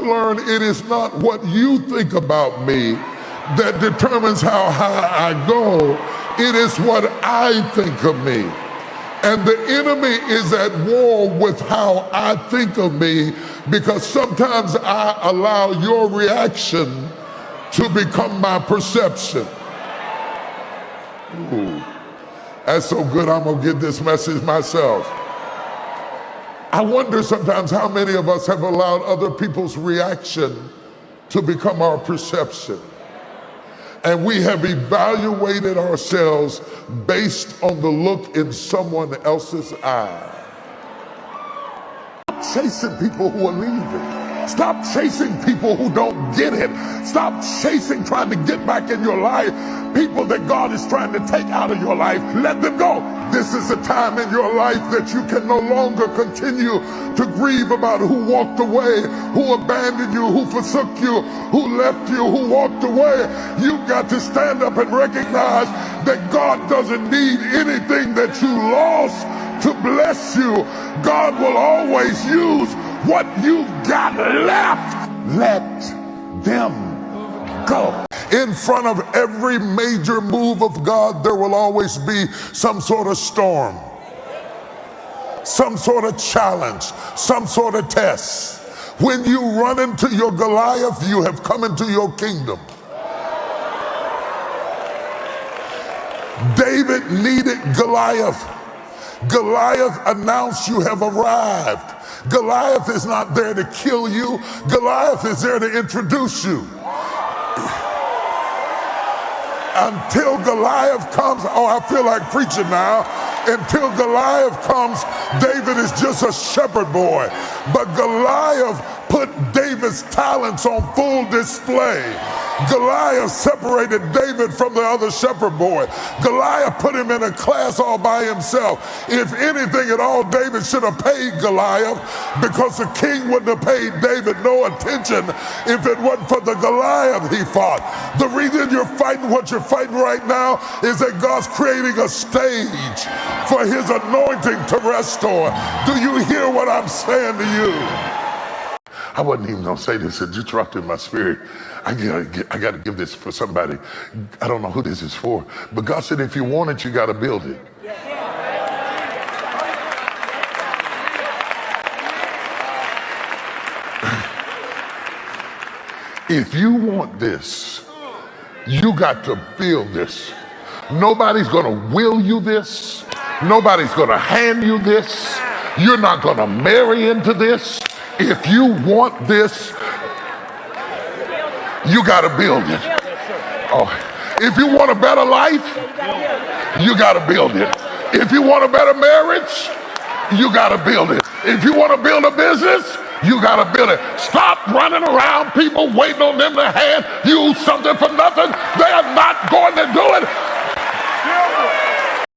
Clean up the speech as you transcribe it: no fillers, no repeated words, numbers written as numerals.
learn it is not what you think about me that determines how high I go. It is what I think of me. And the enemy is at war with how I think of me, because sometimes I allow your reaction to become my perception. Ooh, that's so good, I'm gonna get this message myself. I wonder sometimes how many of us have allowed other people's reaction to become our perception. And we have evaluated ourselves based on the look in someone else's eye. Stop chasing people who are leaving. Stop chasing people who don't get it. Stop chasing, trying to get back in your life, people that God is trying to take out of your life. Let them go. This is a time in your life that you can no longer continue to grieve about who walked away, who abandoned you, who forsook you, who left you, who walked away. You've got to stand up and recognize that God doesn't need anything that you lost to bless you. God will always use what you've got left. Let them go. In front of every major move of God, there will always be some sort of storm, some sort of challenge, some sort of test. When you run into your Goliath, you have come into your kingdom. David needed Goliath. Goliath announced you have arrived. Goliath is not there to kill you. Goliath is there to introduce you. Until Goliath comes, oh, I feel like preaching now. Until Goliath comes, David is just a shepherd boy. But Goliath put David's talents on full display. Goliath separated David from the other shepherd boy. Goliath put him in a class all by himself. If anything at all, David should have paid Goliath, because the king wouldn't have paid David no attention if it wasn't for the Goliath he fought. The reason you're fighting what you're fighting right now is that God's creating a stage for his anointing to restore. Do you hear what I'm saying to you? I wasn't even gonna say this, it just dropped in my spirit. I gotta give this for somebody. I don't know who this is for, but God said if you want it, you gotta build it. If you want this, you got to build this. Nobody's gonna will you this. Nobody's gonna hand you this. You're not gonna marry into this. If you want this, you got to build it. Oh, if you want a better life, you got to build it. If you want a better marriage, you got to build it. If you want to build a business, you got to build it. Stop running around people waiting on them to have